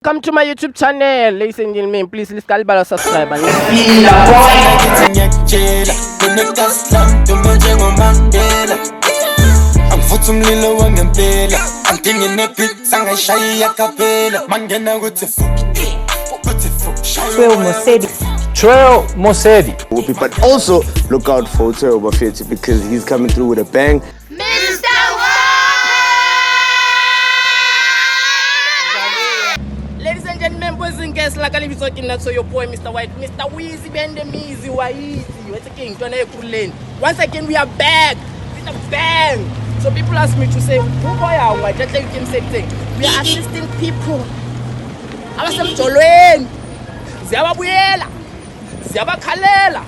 Come to my YouTube channel, ladies and gentlemen. Please liskalibala subscribe. Angivutha umlilo wangempela angidingi nepizza ngayishaya kapela mangena kuthi Trail Mosedi. But also look out for Teo Bafetti because he's coming through with a bang. Ladies and gentlemen, boys and girls, like I'm talking not so your boy Mr. White, Mr. Weezy, Bendemizi, Waizi, what's again? Once again, we are back with a bang. So people ask me to say, who boy are we? Just like you same thing. We are assisting people. Abasemjolweni, ziyababuyela, ziyabakhalela.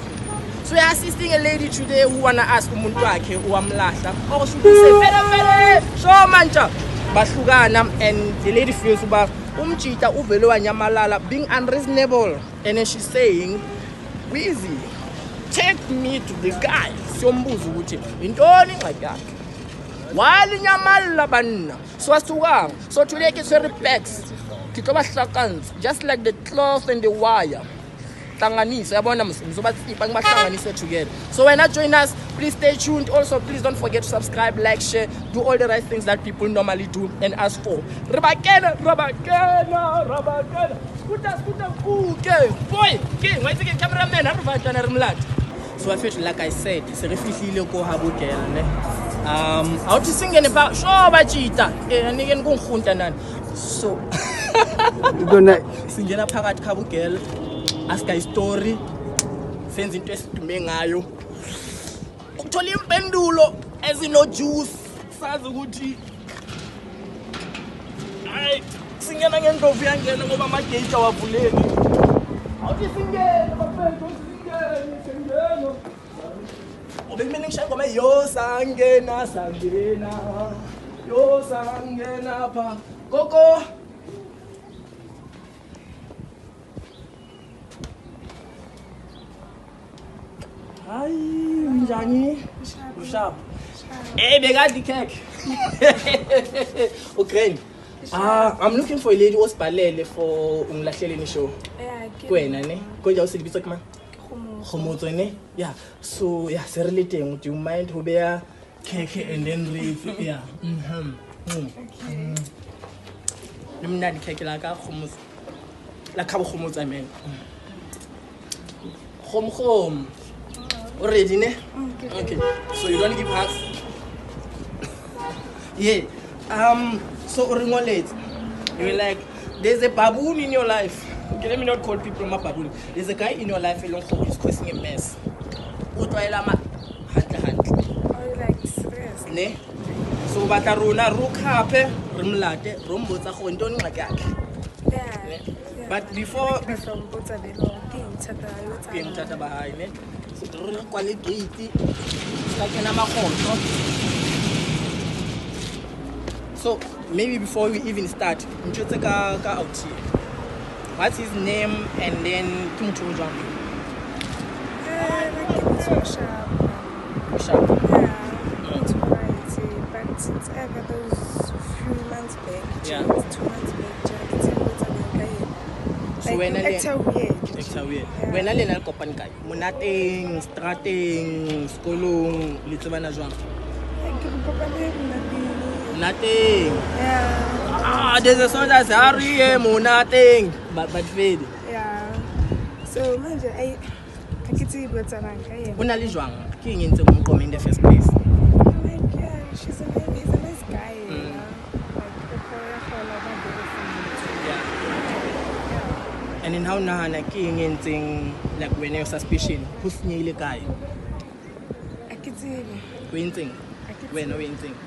So we are assisting a lady today who wanna ask umuntu wakhe owamlahla. Or should we say, "Fele, show manja." Bahlukana, and the lady feels about umchita uvele wanyamalala being unreasonable, and then she's saying, "Weezy, take me to the guy." Siyombuza ukuthi intoni ingxaki yakhe. Walinyamalala banna. So asukanga. So today ke tshwere packs. Ke tlo ba hlakantsha just like the cloth and the wire. Hlanganisa yabona mzobatsipa ngibahlanganise together. So when you join us, please stay tuned. Also, please don't forget to subscribe, like, share, do all the right things that people normally do and ask for. Rabakena. Skuta, okay. Boy, king, why is the cameraman? So I feel like I said, it's a refugee go habo girl, ne? How to sing about show bachita. And again go khunta nani. So Gonna singena phakathi khabo girl. Ask a story, senze into esitume ngayo. Ukuthola impendulo ezino juice, sazi ukuthi hayi singena ngendlovu yangena ngoba amagate awavuleki. Awuthi singena bafethu singena. Obekumele ngishaye ngoma yo sangena. Yo sangena pha. Koko Hi, Njani. Ushap. Hey, bekade cake. Okay. I'm looking for a lady osbalele for ungilahleleni show. Kwena ne? Konja usilibisa kuma? Khomotso ne? Yeah. So, yeah, se relate do you mind ho beya cake and then read yeah. Lemnadi cake la ka khomotso. La khabo khomotso man. Khom. Already, ne? Okay. So you don't give hugs? Yeah. So late. You're like, there's a baboon in your life. Okay, let me not call people my baboon. There's a guy in your life who's causing a mess. Are you like serious? Ne? So bataruna rukape rumlate rumbotsa go ntoni ngaka yakhe. Yeah. But before From Botsabelo, King Tata Bahai, ne? Quality so maybe before we even start, out here. What's his name and then Tumutujang? Sharp. Yeah, it's variety, but it's ever those few months back, Yeah. 2 months back, it's So when weird. when I learn kopan kai, monateng, strateng, skolong, le tsebana jwang? Nothing. Yeah. There's a song that's hurry, monateng, but fade. Yeah. So manje I can see what's around. Una le jwang? Ke eng ntse mo qome in the first place? Like, yeah, he's a nice guy. You know? And then how nahana ke eng entseng like when your suspicion ho senyehile kae? I can see it. O entseng? I can Wena o entseng? see it.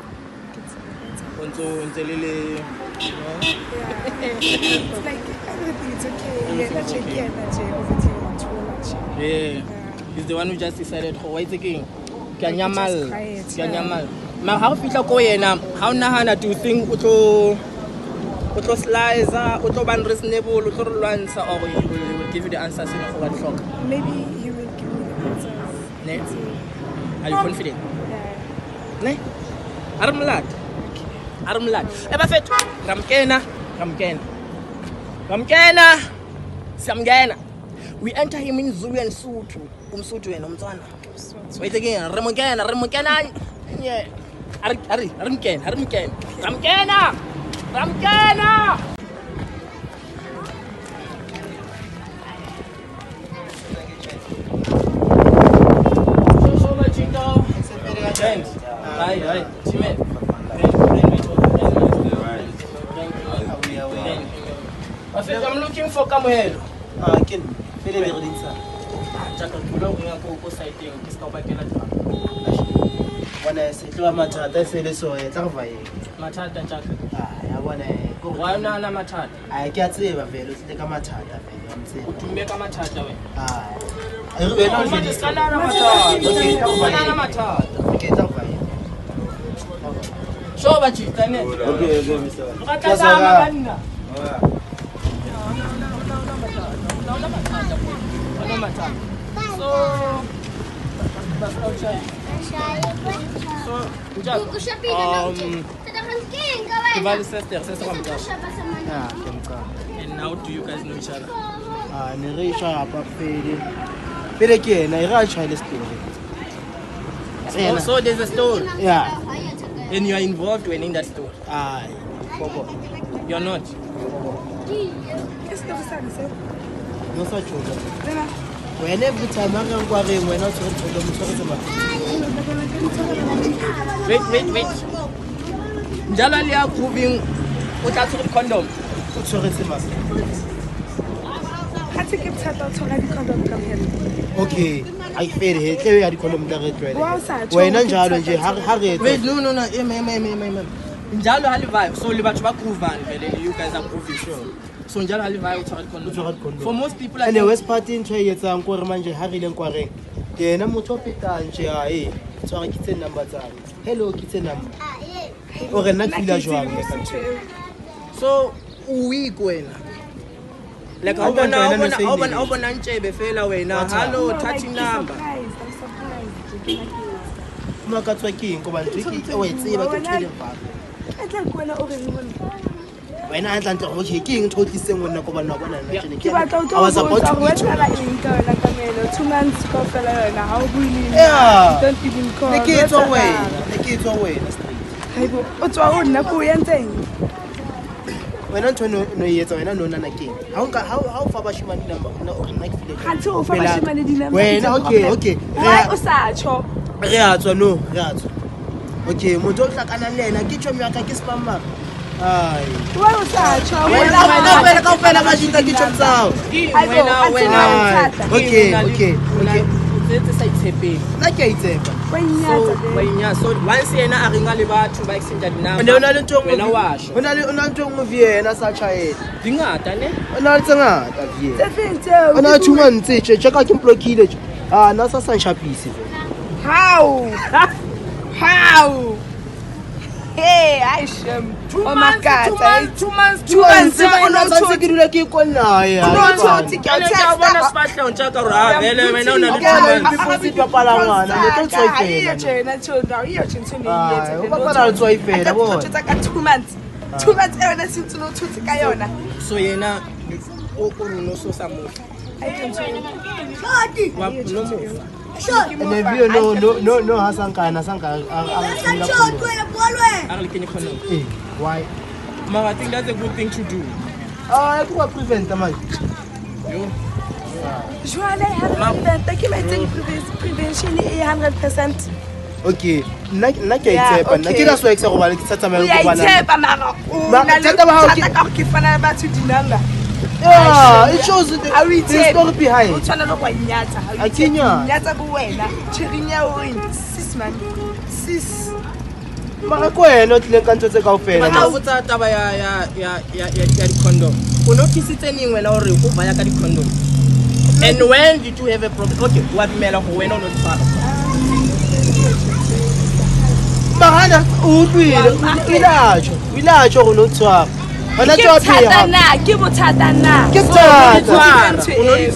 Ntse le Yeah. It's like everything's okay. Yeah, that's okay. Everything is too much. Yeah. He's the one who just decided ho wa itse keng? Ke a nyamal. Ke a nyamal. Ma ha o fitla ko yena, how nahana do you think o tlo slicer, o tlo ban reasonable, o tlo lwantsha or he will give you the answers you know go ba tlhoka? Maybe he will give me the answers. Ne? Let's see. Are you confident? Yeah. Ne? Armlat. Bafethu, ramkena. Siyamngena. We enter him in Zulu and Sotho. Umsotho wena umtswana. Wait again. Remongena. Yeah. Ramkena. I'm looking for Kamuhelo. And how do you guys know each other? So there's a story. Yeah. And you are involved when in that story. You're not. When every time I'm going, we're not Wait. Njalo liya proving uthatha condom. Okay, I feel it. Clearly, I condom direct. When I'm Jalo, Wait, no. Njalo halivayo. So libathu bakuvan vele you guys are proving sure. So njalo halivayo uthatha condom. For most people and the West Party in China, I'm going to manage Harry and Quarry. Then I'm going to put on Jay. So I kitchen number. Hello, kitchen number. Or not villageois. So we going. Like how about Nchebe fela wena. Hello, touching number. I'm surprised. Makatwa king ko ba ntiki o etse ba ke tshwele fa. I tla kwena o re ngone. Wena a tla ntse go king thotlise ngwana ko bana bona nna tshene ke. I was about to go to la inka la kamelo 2 months ko fela yona ha o buile. Yeah. Don't even call. Le ke tswa wena straight. Hayibo o tswa o nna ko yentseng. Wena ntho no yetsa wena no nana king. Ha o fa bashimane number na o nna ke file. Khanti o fa bashimane dinama. Wena okay. Why o sa tsho? Re a tswa. Okay, motho o tlakana le ena ke tšhomi ya ka ke spammer. Ai. Why o sa tsho? Wena ka fela ba jinta ke tšhomi tsao. Wena. Okay. Let's say tsepeng. Na ke itsepa. So once yena a ringa le batho ba exchange dinama. Ona le ntong wena washo. Ona ntong movie yena sa chaela. Dingata ne? Ona le tsengata vie. Tsefentse. Ona thuma ntse check out ke blockile. Na sa sharpise. How? Hey, I sham. Oh my God. 2 months. 2 months. Ona tsa ke dula ke ikonna ya. No tshoti ke text. Bona sipahla ntshaka ra vele wena una le 2 months. Before sit papala ngwana le tlo tswa Iya ifela. tjena tshona, iya tshentse ne Ah, o papala le tswa ifela bona. Tshotsa ka 2 months. 2 months yona sintse no tshotse ka yona. So yena o no so sa mo. I don't Wa no mo. And the view no hasankana sanka why? Mama, I think that's a good thing to do. I could prevent the man. Joanne, prevention 100%. Okay, nakira so eksa go ba le tsatsamelo go bana. Ya itshepa mara. Ke fana ba tsu dinanga. Yeah, it shows the story behind. O tshwana le go nyatsa. A kenya. Nyatsa bo wena. Tshirinya o in 6 man. 6. Mara ko ena o tlile ka ntse kaofela. Ba go tsa taba ya di condom. O notisitse ning wena hore go baya ka di condom. And when did you have a problem? Okay, wa dumela go wena o no tshwara. Mahana o tlile. Ilacho go no tshwara. Ana tšwa pia. Ke bothata na. Ke tsata.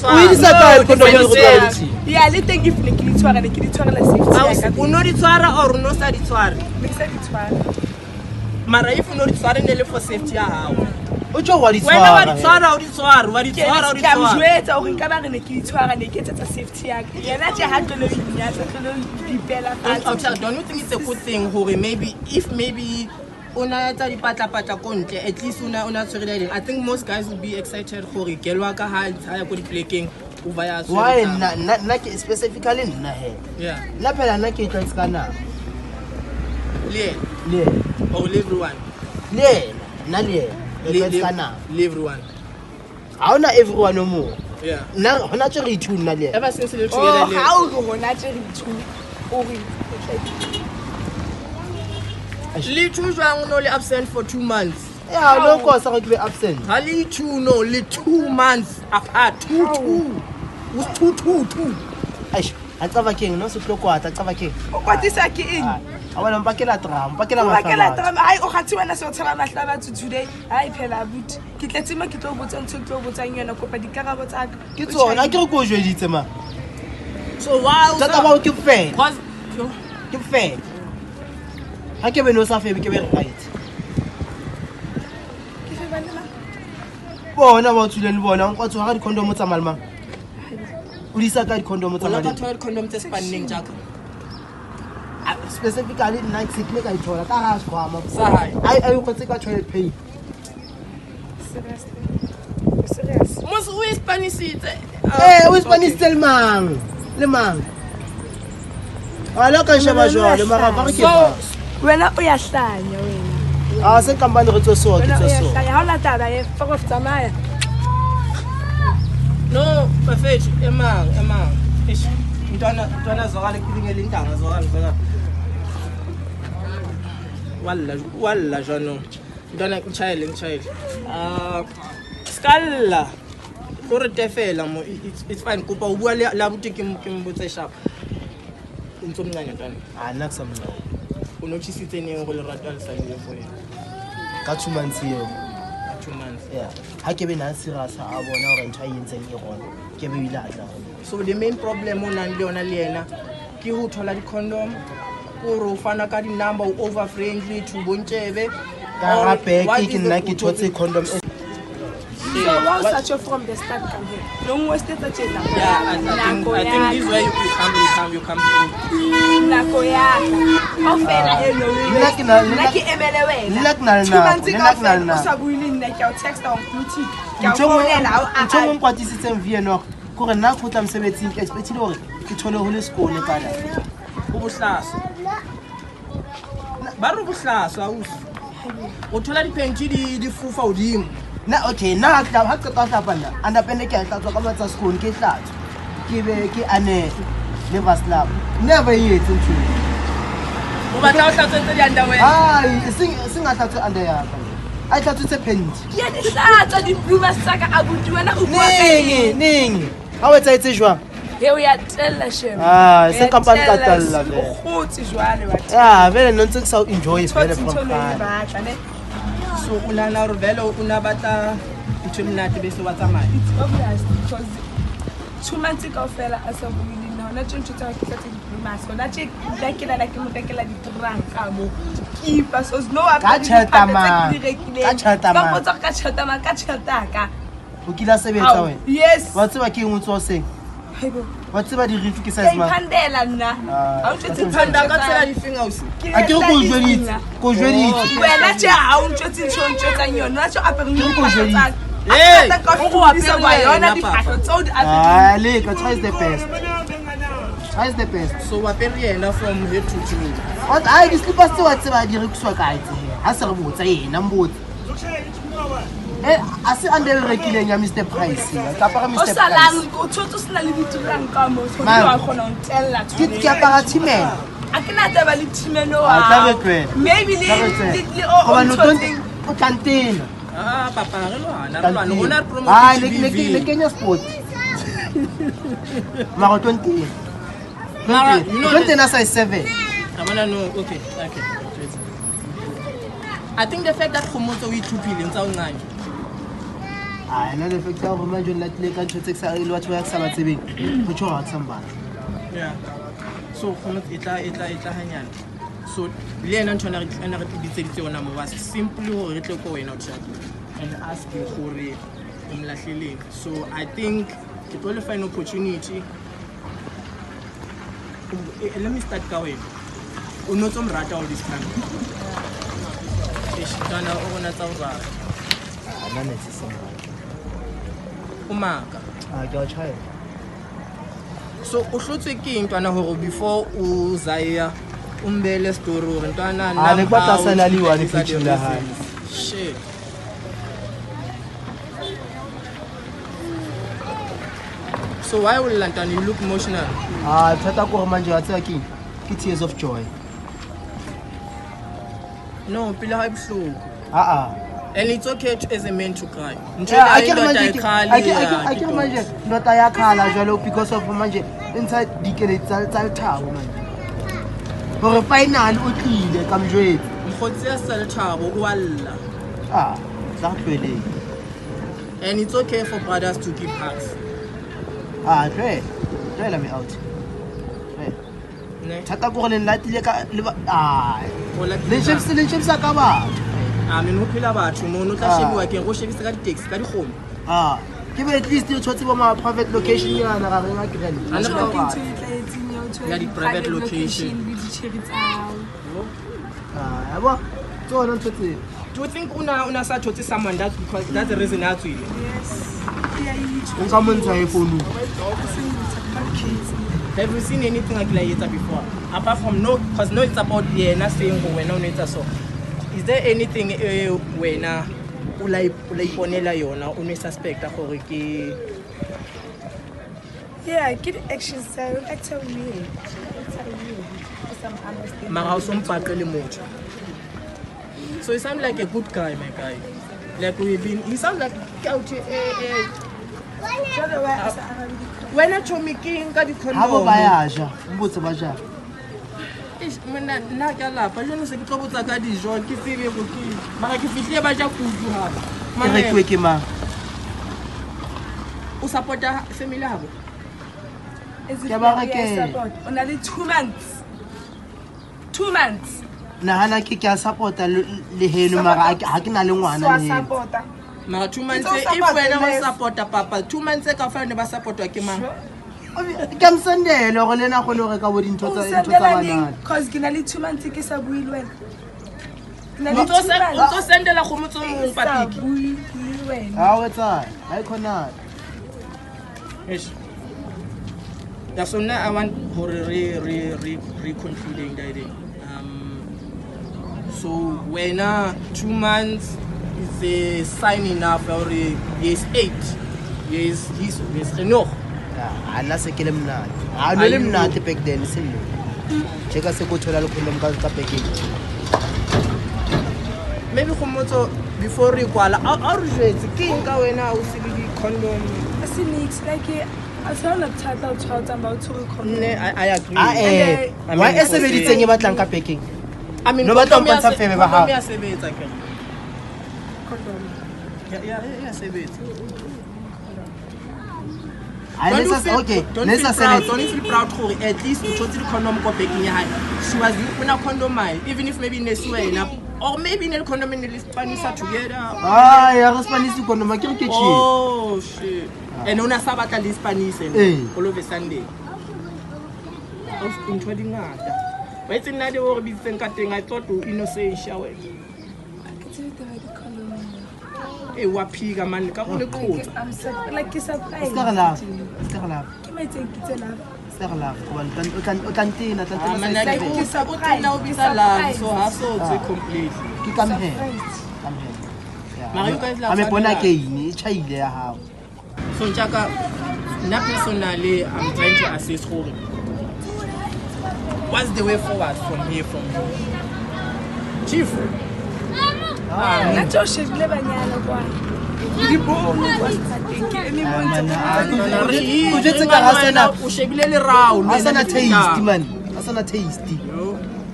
O isa ka condom go tswa. Ya le teng ke file ke di tshwara la safety. O no di tshwara or no sa di tshwara? Ke sa di tshwara. Mara if no di tshwara ne le for safety ya hao. o tlo wa di Wena wa di tshwara tshwara, wa di tshwara. Ke a mo jwetsa hore nka ba re ne ke itshwara ne ke etsetsa safety ya ka. Yena tje ha tlo inyatsa tlo dipela fatshe. Don't you think it's a good thing hore maybe una etsa dipatla ko ntle, at least una tshwere. I think most guys would be excited hore girl wa ka ha ya go di plekeng over ya tshwere. why na ke specifically nna he Yeah. la phela nna ke tla tskana Le le or everyone. le na le le tskana Everyone. ha ona everyone o mo Yeah. nna hona tse re ithu nna le Ever since we live Oh, together. ha o go hona tje re thu. O re Le two jwang no le absent for 2 months. ya lo ko sa go be absent Ha le two no le 2 months apart. Two. Was two. aish a tsaba keng no se tlo kwata tsaba keng o kwatisa ke eng? a bona mpakela tram mpakela O bakela mahlaba drama. Ai o kgathi wena se o tshela mahlaba to today. Ai phela but. Ke tletse mo ke tlo botsa ntho ke tlo botsang yona kopa dikarabo tsa ka. ke tsona ke re ko jweditse ma So why tsa taba o ke fela cause ke fela ha ke beno sa febe ke be right Ke fe bana ba? bona ba tsule le bona nkwa tsoga di condom tsa malma o di sa ka di condom tsa la malma ka condom tse spanning jaka. specifically night sick le ka ithola ka ga skhwama Sa hae. ai o khotse ka toilet pay Serious. Mos o ispanisitse. o Spanish tell mang le mang ala ka sheba jwale mara ba re ke ba Wena o ya hlanya wena. a se kampane re tso so ke Wena o tso ya so hlanya. Ha ona taba ye fuck off tsamaya. No, bafethu emang. Ish. Ntwana zokale kulingela intanga zokale. Walla jano. Ntwana ngchayele. Skalla. Gore tefela mo it's fine kopa o bua la buti ke mbotse sharp. Ntso mnyanya ntwana. a nna ke sa mona O notisitse neng go le ratwa le sangile for yena. ka 2 months eo 2 months. yeah ha ke be na sirasa a bona hore ntwa e ntseng e gona ke be ile a tla So the main problem o nang le yona le yena ke ho thola di condom o ro fana ka di number over friendly to bontshebe ka gape ke nna ke thotse condom So why such from the start come here? No waste ta tjena. Yeah, I think this way you come through. Nako ya ka. O fela he no Nna ke na- nna ke emele wena. Nna ke na le Two nako, months nna ka ke na le fela, nako. o sa buile nna ke a o texta on bluetooth. Ke a o ntho founela, mo nkwatisitseng vienok kore nna go tla mosebetsing ke expectile gore ke thole go le sekole kana Ho bohlaswa. Ba re bohlaswa o. O thola di penki di fufa odimo. na okay na ha qeta hlapa nna andapende ke a hlatswa ka matsa sekole ke hlatswa ke be ke ane le vaslap never yet ntho O batla o tlatsetsa di underwear. ai sing a hlatswa ande ya ka ai hlatswa tse penti Ya di hlatsa di bloomers tsaka abuti wena o bua ka eng? neng ha o etsa etse jwang He o ya tella shem. se kampane ka talla O vele khotsi jwale wa. ya vele no ntse ke sa o enjoy vele Thotsi from ntho le kale batla ne. So o nana re vele o na batla ntho mnate bese wa tsamaya. Obvious because 2 months ka ofela a sa buile nna hona tshwantse tsa ke tsa di bloomers. Hona tse da ke la ke mo tekela di trunk ka mo. Keeper so no a Ka tjhelete man. Ka tjhelete man. Ba botsa ka tjhelete man ka tjhelete ka. o kila sebetsa wena Yes. wa tseba ke eng o tsoseng Hayibo. wa tseba di rifu ke Ke size man iphandela nna. Ha o tshetse Phanda ka tsela di fingers. a ke go jweditse go jweditse Wena tje ha o ntshetse ntho tsang yona. Nna tje apere le Ke go jweditse. Hey, go go apere wa yona di Papa. fahlo tseo di apere. ah le ka try is the best try is the best So wa pere yena from head to toe. what ai di slippers tse wa tseba di rekiswa ka itse ha se re botsa yena mbotsa a se andele rekileng ya Mr Price ka para O Mr salang Price o tshotse o sena le ditirang ka mo so Man. wa kgona ho ntella ke apara timela a ke na taba le timelo Ah, tla re wa tlohela. maybe Tla re le tlohela. le o Hobane o nthotseng o tlantena Ah, papa re lwana rona re ah promote le TV. kenya sport mara 20 Mara, you know 20 na size 7 I wanna know. Okay. I think the fact that Khomotso o itlhophile ntsa o ngane. ah na le fact ya gore manje la tle ka ntse tsa ile batho ba sa ba tsebeng go tsho ga tsamba Yeah. So Khomotso etla hanyana. So le yena ntho ana re tliditse ditse ona mo ba simply hore re tle ko wena o tsaka. and ask you gore umlahleleng. So I think it will find opportunity. Let me start ka wena. O no tso mrata all this time. Eshitana o bona tsa ura. Ana netse sema. Umaka. Ke a tshaya. So o hlotse ke ntwana hore before o zaya umbele story hore ntwana nna le batla sana le one feature la hae. Shit. So why will Lantana you look emotional? Thata ko manje wa tsaya ke tears of joy. No, pila ha ibhlungu. And it's okay as a man to cry. I can't imagine not I khala jalo because of manje inside dikele tsa lethabo manje. Hore final o tlile ka mjwetse. Mkhotsi ya sa lethabo o alla. Za tlwele. And it's okay for brothers to give hugs. Try let me out. Thata go le latile ka le le chips ka ba. I mean, who phela batho mo no tla shebiwa ke go shebisa ka di-taxi ka dikgomo. Ke be at least you tshotse bo ma private location yana ga rena ke rena. Ya di private location. Yabo tsona tshotse. Do you think una sa tshotse someone that's because that's the reason a tswile? Yes. Nka montsha e phone. Have you seen anything like that before? Apart from no, because no, it's about yena saying go wena unetsa so. Is there anything wena ulai ponela yona une suspect gore ke? Yeah, get action so actor me. Mara o sompaqe le motho. So he sounds like a good guy, my guy. Like he sounds like when I told me king ka di condom. Habo bayaja, mbotse ba ja. Mina nna ka lapa jone se ke tlo botsa ka dijo ke tsebe go ke mara ke fitlile ba ja kudu ha Ke rekwe ke mang? O supporta family habo? Ke ba ke ona le 2 months. 2 months. Nahana ke a supporta le heno mara ha ke na le ngwana le. Supporta. Mara 2 months if wena ba supporta papa 2 months ka fa ne ba supportwa ke mang? Ke msendele go lena go le re ka bo dintho tsa bana. Cause ke na le 2 months ke sa buile wena. O tlo sendela go motso mong papiki. Wetsa ha khona. Yes. That's so now I want to concluding that day. So when 2 months is a sign enough or yes 8. Yes he's enough. Ana se ke le mnate. A no le mnate back then sello. Cheka se go thola le condom ka packing. Maybe khomotso before re kwala a re jetse ke nka wena o se le condom. Asi mix like I saw a title child about to condom. I agree. Why esebeditseng e batlang ka packing? I mean no batla mpa febe ba ha. Ya sebetsa ke. Condom. Ya sebetsa. Okay, don't feel proud for at least to totally condom ko packing ya hae. She was with a condom even if maybe neswena or maybe in the condom in the Spanish together. Ya Spanish condom ke ke chi. Oh shit. And una sabata le Spanish all of a Sunday. I was intruding ngata. But it's not the word bitseng ka teng I thought to innocent shower. Wa phiga man ka go le khotsa. I'm so like it's surprised. Ska la. Ke me tse ke tsela. Ska la. O tlantina Mana ke o sa botla o bitsa la so ha so tse complete. Ke come here. Mara you guys la. Ame bona ke ini chaile ya hao. So Njaka, na personally I'm trying to assess gore. What's the way forward from here from you? Chief. Na tso shebile banyana kwa. Di bono kwa ke ene mo ntse. O jetse ka hasena o shebile le rao. Asana taste man. Asana taste.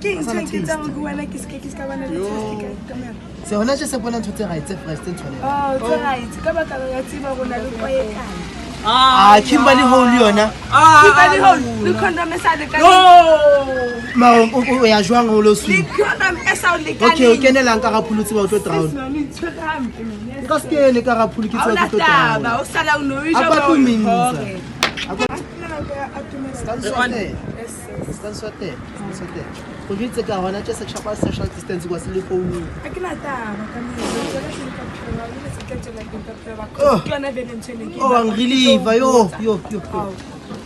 Ke ntse ke tsa go wena ke ska bana le taste ka kamera. Se hona je se bona ntho tse right tse fresh tse tshwanela. Oh, tse right. Ka baka la tseba rona le kwa e kae. Kimberly Hole yona. Kimberly Hole, le condom e sa lekaneng. Ma o ya jwang ho lo su. Le condom e sa lekaneng. Okay, o kenela nka rapulutse ba o tlo drown. Ka skene ka rapulutse ba o tlo drown. Ba o sala o no e Apa tu minsa. Stansote. O ditse ka hona tse social distance kwa sele phone. Ha ke na taba ka mme Oh, ang relief yo.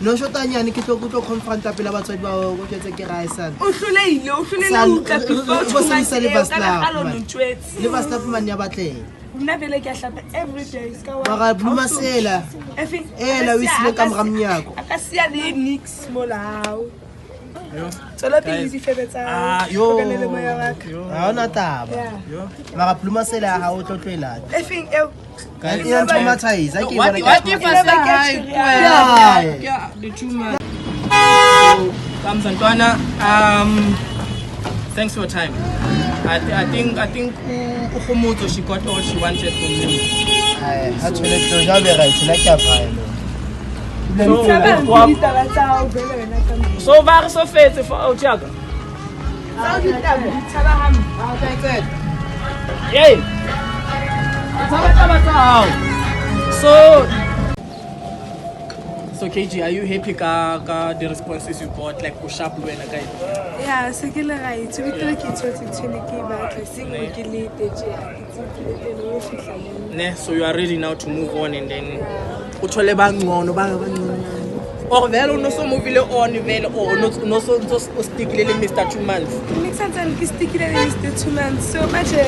No shota nyane ke tlo confronta pela batswadi ba o tshetse ke raisana. o hlolehile o utla before le ba staff man ya batlela. nna vele ke a hlapa every day ska wa Mara Bluma Sela. La o isile ka mora mnyako. aka sia le nix molao tsela pele di febetsa yo. ka le moya wa ka Ha ona taba. Mara Bluma Sela ha o tlotlela. eo Ka ya traumatize ha ke What bona if I say hi? Yeah. The tumor. So, Kamzantwana, thanks for your time. I think Ukhumutso, she got all she wanted from you. Ha tshwele tlo ja be right la ke a phela. So waar so fetse for Otiaga. Hey. So KG, are you happy ka the responses you got, like push up when guy? Yeah, se ke le right. Se bitse ke tshotse tshene ke batla sing ke le tje Ne, so you are ready now to move on and then uthole bangcono or vele no so movile on vele or no so stick le Mr. 2 months. Next time ke stick le Mr. 2 months. So much la.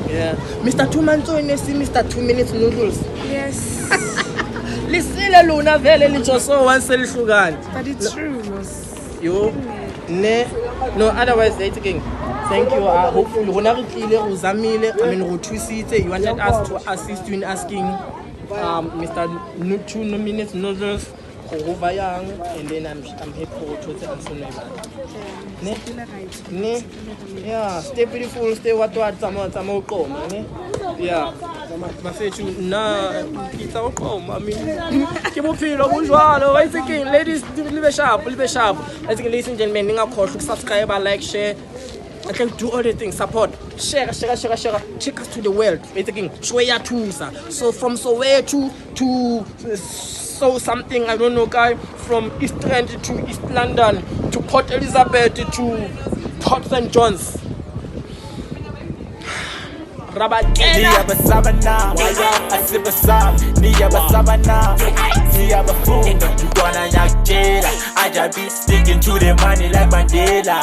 Yeah. Mr. 2 months o ne si Mr. 2 minutes noodles. Yes. Lisile lona vele lijo so once elihlukani. But it's true. You ne no otherwise they taking. Thank you. Hopefully rona re tlile go zamile. I mean go thusitse. You wanted us to assist you in asking Mr. 2 minutes noodles over young and then I'm happy to answer ne yeah stay beautiful stay what tsama uqoma ne yeah mafethu na kitsa uqoma I mean ke bophelo bonjwalo why thinking ladies live sharp I think ladies and gentlemen ningakhohlwa ukusubscribe like share I can do all the things support share check us to the world I thinking Soweto so from Soweto to so something I don't know guy from East End to East London to Port Elizabeth to Port St. John's Niya basabana, asibasa. Niya basabana, niya bafunda. You gonna yakjela. I just be sticking to the money like Mandela.